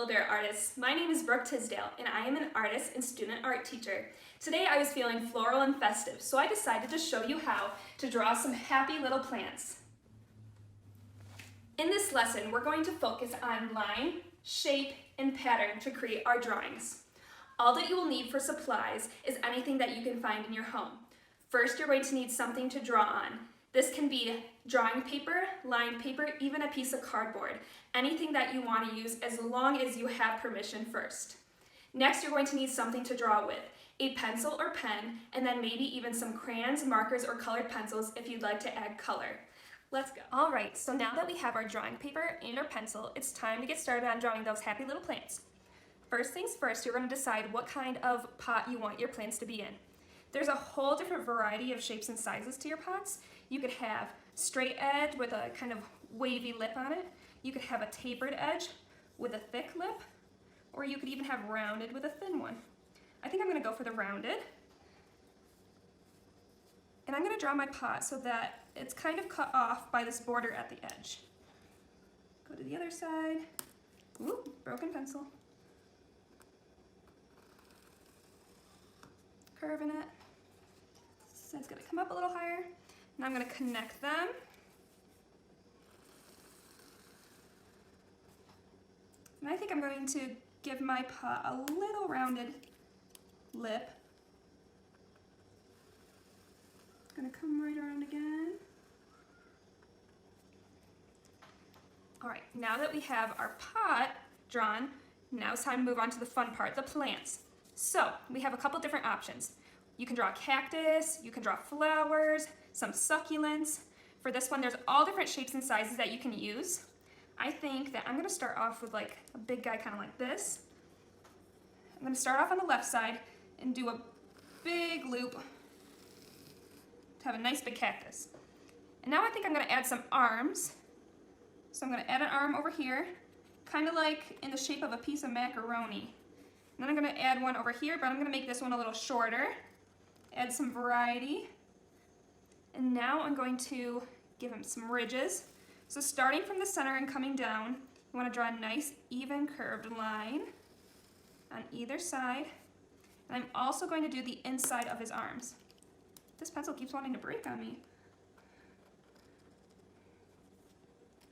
Hello there, artists. My name is Brooke Tisdale, and I am an artist and student art teacher. Today I was feeling floral and festive, so I decided to show you how to draw some happy little plants. In this lesson, we're going to focus on line, shape, and pattern to create our drawings. All that you will need for supplies is anything that you can find in your home. First, you're going to need something to draw on. This can be drawing paper, lined paper, even a piece of cardboard. Anything that you want to use as long as you have permission first. Next, you're going to need something to draw with. A pencil or pen, and then maybe even some crayons, markers, or colored pencils if you'd like to add color. Let's go. All right, so now that we have our drawing paper and our pencil, it's time to get started on drawing those happy little plants. First things first, you're going to decide what kind of pot you want your plants to be in. There's a whole different variety of shapes and sizes to your pots. You could have straight edge with a kind of wavy lip on it. You could have a tapered edge with a thick lip, or you could even have rounded with a thin one. I think I'm going to go for the rounded. And I'm going to draw my pot so that it's kind of cut off by this border at the edge. Go to the other side. Ooh, broken pencil. Curving it. So it's going to come up a little higher. Now I'm going to connect them. And I think I'm going to give my pot a little rounded lip. Going to come right around again. All right, now that we have our pot drawn, now it's time to move on to the fun part, the plants. So we have a couple different options. You can draw a cactus, you can draw flowers, some succulents. For this one, there's all different shapes and sizes that you can use. I think that I'm going to start off with like a big guy kind of like this. I'm going to start off on the left side and do a big loop to have a nice big cactus. And now I think I'm going to add some arms. So I'm going to add an arm over here, kind of like in the shape of a piece of macaroni. And then I'm going to add one over here, but I'm going to make this one a little shorter. Add some variety. And now I'm going to give him some ridges. So starting from the center and coming down, you want to draw a nice even curved line on either side. And I'm also going to do the inside of his arms. This pencil keeps wanting to break on me.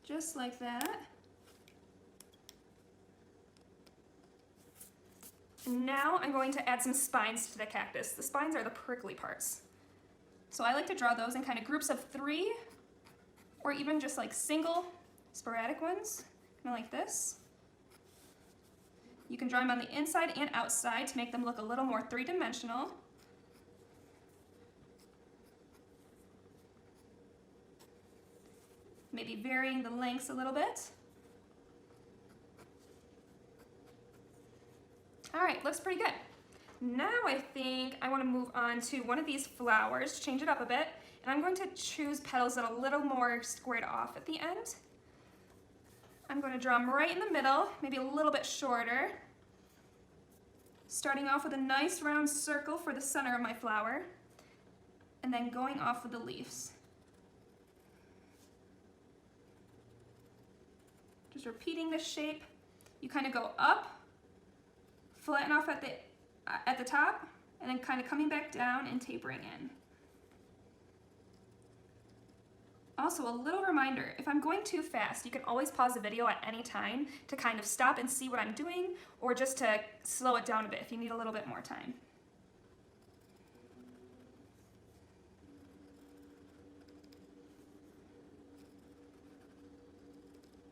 Just like that. And now I'm going to add some spines to the cactus. The spines are the prickly parts. So I like to draw those in kind of groups of 3, or even just like single sporadic ones, kind of like this. You can draw them on the inside and outside to make them look a little more three-dimensional. Maybe varying the lengths a little bit. All right, looks pretty good. Now I think I want to move on to one of these flowers, change it up a bit, and I'm going to choose petals that are a little more squared off at the end. I'm going to draw them right in the middle, maybe a little bit shorter. Starting off with a nice round circle for the center of my flower, and then going off with the leaves. Just repeating this shape. You kind of go up, flatten off at the top, and then kind of coming back down and tapering in. Also, a little reminder, if I'm going too fast, you can always pause the video at any time to kind of stop and see what I'm doing, or just to slow it down a bit if you need a little bit more time.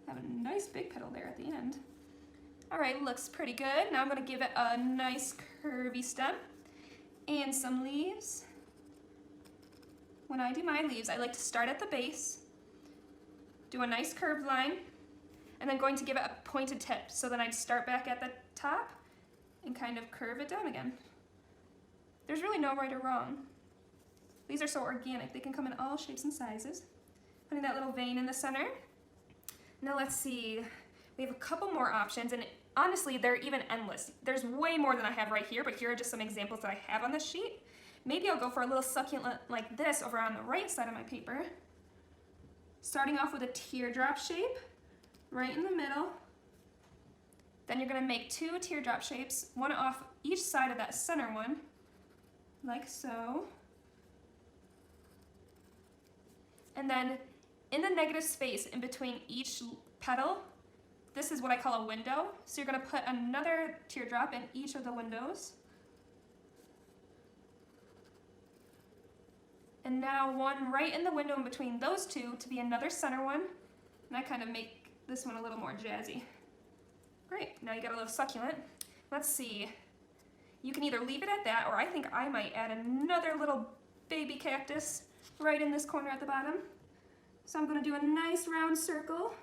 Have a nice big petal there at the end. All right, looks pretty good. Now I'm going to give it a nice curvy stem and some leaves. When I do my leaves, I like to start at the base, do a nice curved line, and then going to give it a pointed tip. So then I'd start back at the top and kind of curve it down again. There's really no right or wrong. These are so organic. They can come in all shapes and sizes. Putting that little vein in the center. Now let's see. We have a couple more options, and honestly, they're even endless. There's way more than I have right here, but here are just some examples that I have on this sheet. Maybe I'll go for a little succulent like this over on the right side of my paper. Starting off with a teardrop shape, right in the middle. Then you're gonna make 2 teardrop shapes, one off each side of that center one, like so. And then in the negative space in between each petal, this is what I call a window. So you're gonna put another teardrop in each of the windows. And now one right in the window in between those two to be another center one. And I kind of make this one a little more jazzy. Great, now you got a little succulent. Let's see. You can either leave it at that, or I think I might add another little baby cactus right in this corner at the bottom. So I'm gonna do a nice round circle.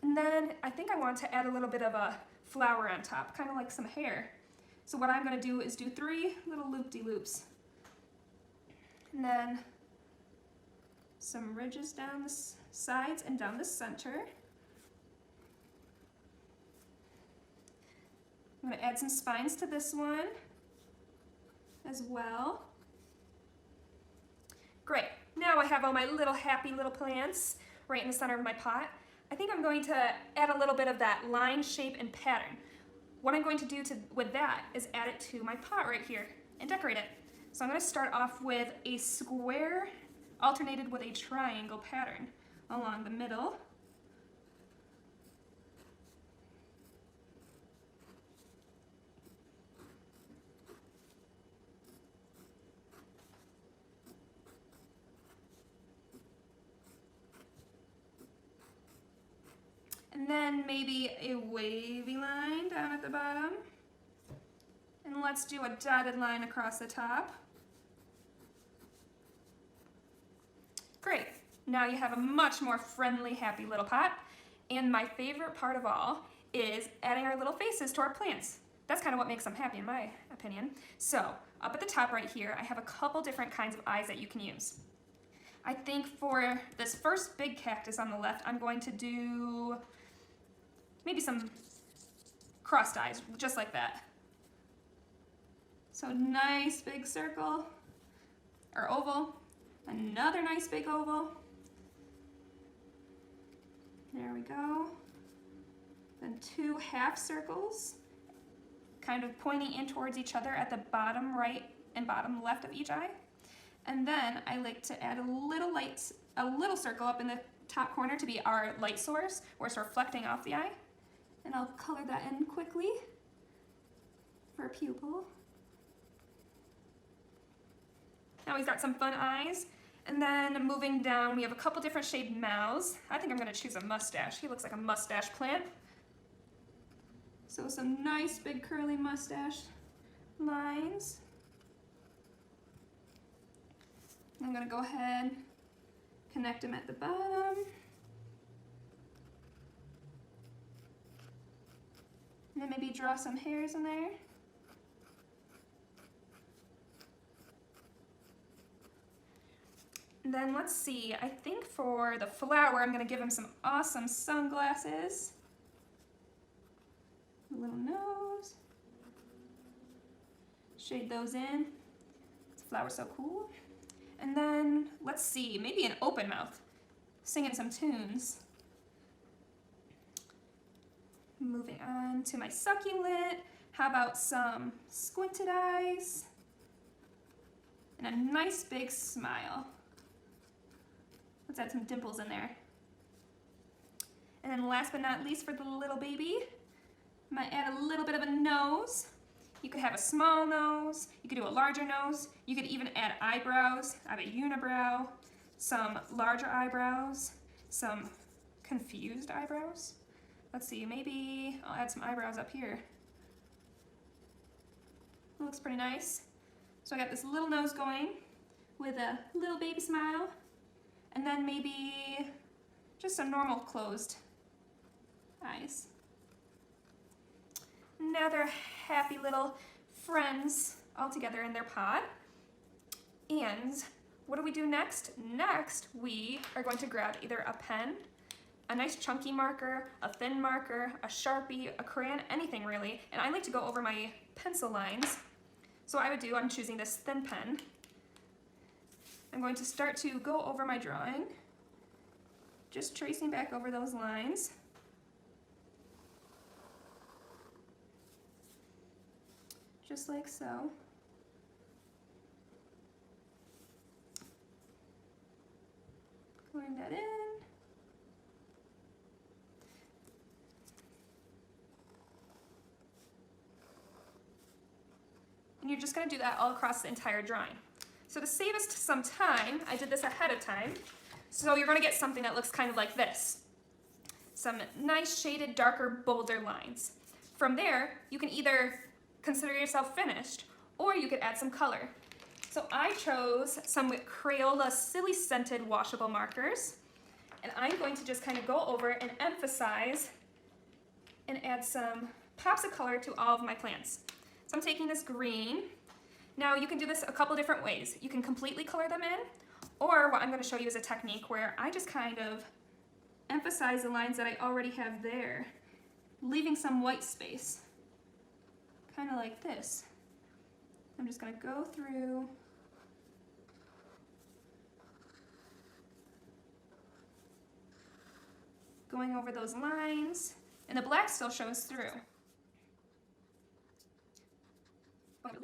And then I think I want to add a little bit of a flower on top, kind of like some hair. So what I'm gonna do is do 3 little loop-de-loops. And then some ridges down the sides and down the center. I'm going to add some spines to this one as well. Great. Now I have all my little happy little plants right in the center of my pot. I think I'm going to add a little bit of that line, shape, and pattern. What I'm going to do with that is add it to my pot right here and decorate it. So I'm going to start off with a square alternated with a triangle pattern along the middle. And then maybe a wavy line down at the bottom. And let's do a dotted line across the top. Great. Now you have a much more friendly, happy little pot. And my favorite part of all is adding our little faces to our plants. That's kind of what makes them happy in my opinion. So up at the top right here, I have a couple different kinds of eyes that you can use. I think for this first big cactus on the left, I'm going to do maybe some crossed eyes, just like that. So nice big circle, or oval, another nice big oval. There we go. Then 2 half circles, kind of pointing in towards each other at the bottom right and bottom left of each eye. And then I like to add a little circle up in the top corner to be our light source, where it's reflecting off the eye. And I'll color that in quickly for a pupil. Now we've got some fun eyes. And then moving down, we have a couple different shaped mouths. I think I'm gonna choose a mustache. He looks like a mustache plant. So some nice big curly mustache lines. I'm gonna go ahead, connect them at the bottom. And then maybe draw some hairs in there. And then let's see, I think for the flower, I'm gonna give him some awesome sunglasses. A little nose. Shade those in. This flower's so cool. And then, let's see, maybe an open mouth, singing some tunes. Moving on to my succulent. How about some squinted eyes? And a nice big smile. Let's add some dimples in there. And then last but not least for the little baby, I might add a little bit of a nose. You could have a small nose, you could do a larger nose, you could even add eyebrows. I have a unibrow, some larger eyebrows, some confused eyebrows. Let's see, maybe I'll add some eyebrows up here. It looks pretty nice. So I got this little nose going with a little baby smile, and then maybe just some normal closed eyes. Now they're happy little friends all together in their pod. And what do we do next? Next, we are going to grab either a pen, a nice chunky marker, a thin marker, a Sharpie, a crayon, anything really. And I like to go over my pencil lines. So what I would do, I'm choosing this thin pen. I'm going to start to go over my drawing, just tracing back over those lines. just like so. Coloring that in. And you're just going to do that all across the entire drawing. So to save us some time, I did this ahead of time. So you're going to get something that looks kind of like this. Some nice shaded, darker, bolder lines. From there, you can either consider yourself finished, or you could add some color. So I chose some Crayola Silly Scented washable markers, and I'm going to just kind of go over and emphasize and add some pops of color to all of my plants. So I'm taking this green. Now you can do this a couple different ways. You can completely color them in, or what I'm going to show you is a technique where I just kind of emphasize the lines that I already have there, leaving some white space, kind of like this. I'm just going to go through going over those lines, and the black still shows through.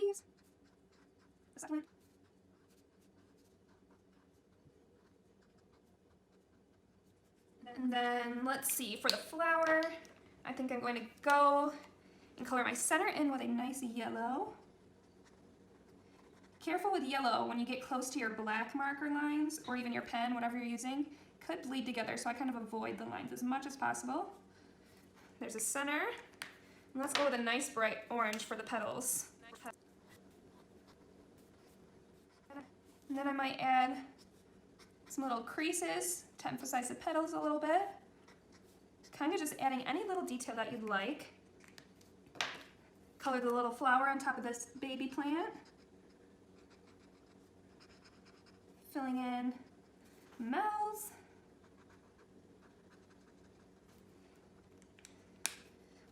Leaves. The second one. And then let's see, for the flower, I think I'm going to go and color my center in with a nice yellow. Careful with yellow when you get close to your black marker lines, or even your pen, whatever you're using, could bleed together, so I kind of avoid the lines as much as possible. There's a center. And let's go with a nice bright orange for the petals. And then I might add some little creases to emphasize the petals a little bit. Kind of just adding any little detail that you'd like. Color the little flower on top of this baby plant. Filling in mouths.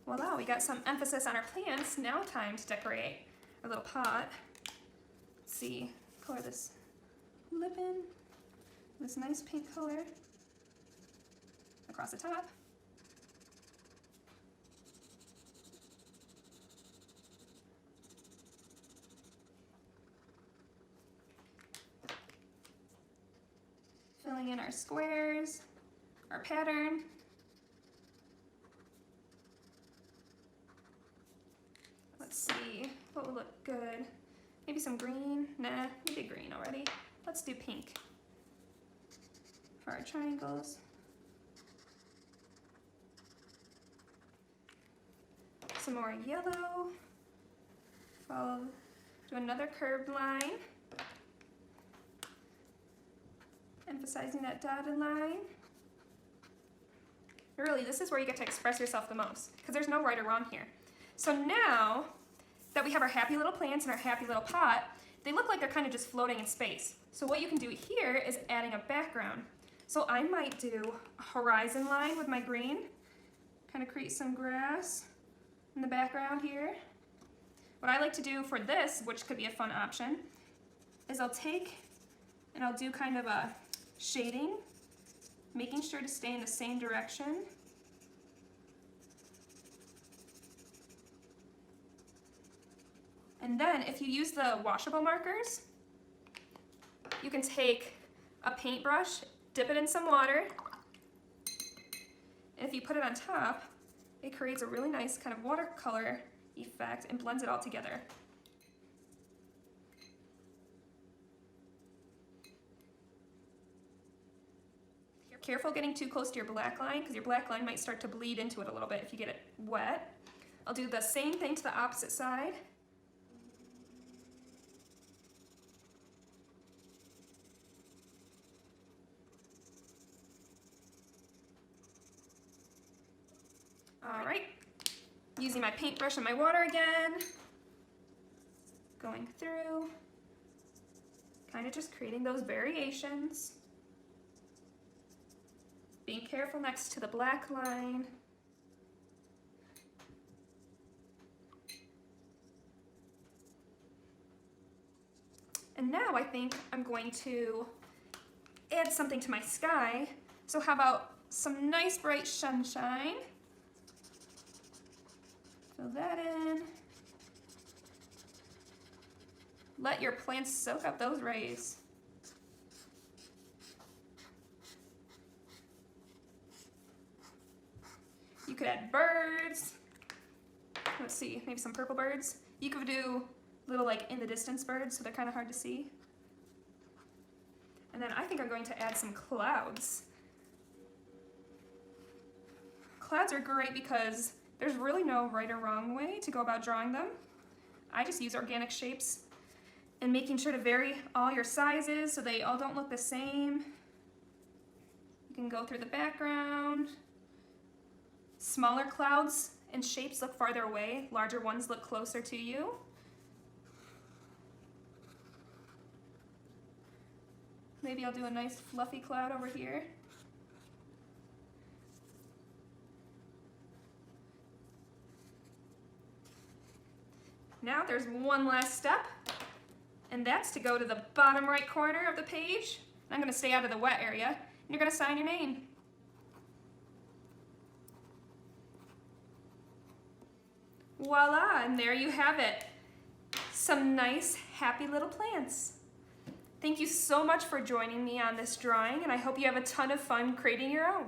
Voila, we got some emphasis on our plants. Now time to decorate our little pot. Let's see, color this lip in, this nice pink color across the top. Filling in our squares, our pattern. Let's see, what would look good? Maybe some green? Nah, we did green already. Let's do pink for our triangles. Some more yellow. Follow, do another curved line. Emphasizing that dotted line. Really, this is where you get to express yourself the most, because there's no right or wrong here. So now that we have our happy little plants in our happy little pot, they look like they're kind of just floating in space. So what you can do here is adding a background. So I might do a horizon line with my green, kind of create some grass in the background here. What I like to do for this, which could be a fun option, is I'll take and I'll do kind of a shading, making sure to stay in the same direction. And then if you use the washable markers, you can take a paintbrush, dip it in some water, and if you put it on top, it creates a really nice kind of watercolor effect and blends it all together. Careful getting too close to your black line, because your black line might start to bleed into it a little bit if you get it wet. I'll do the same thing to the opposite side. All right, using my paintbrush and my water again, going through, kind of just creating those variations. Being careful next to the black line. And now I think I'm going to add something to my sky. So how about some nice bright sunshine? Fill that in. Let your plants soak up those rays. You could add birds. Let's see, maybe some purple birds. You could do little like in the distance birds, so they're kind of hard to see. And then I think I'm going to add some clouds. Clouds are great because there's really no right or wrong way to go about drawing them. I just use organic shapes and making sure to vary all your sizes so they all don't look the same. You can go through the background. Smaller clouds and shapes look farther away, larger ones look closer to you. Maybe I'll do a nice fluffy cloud over here. Now there's one last step, and that's to go to the bottom right corner of the page. I'm going to stay out of the wet area, and you're going to sign your name. Voila, and there you have it. Some nice, happy little plants. Thank you so much for joining me on this drawing, and I hope you have a ton of fun creating your own.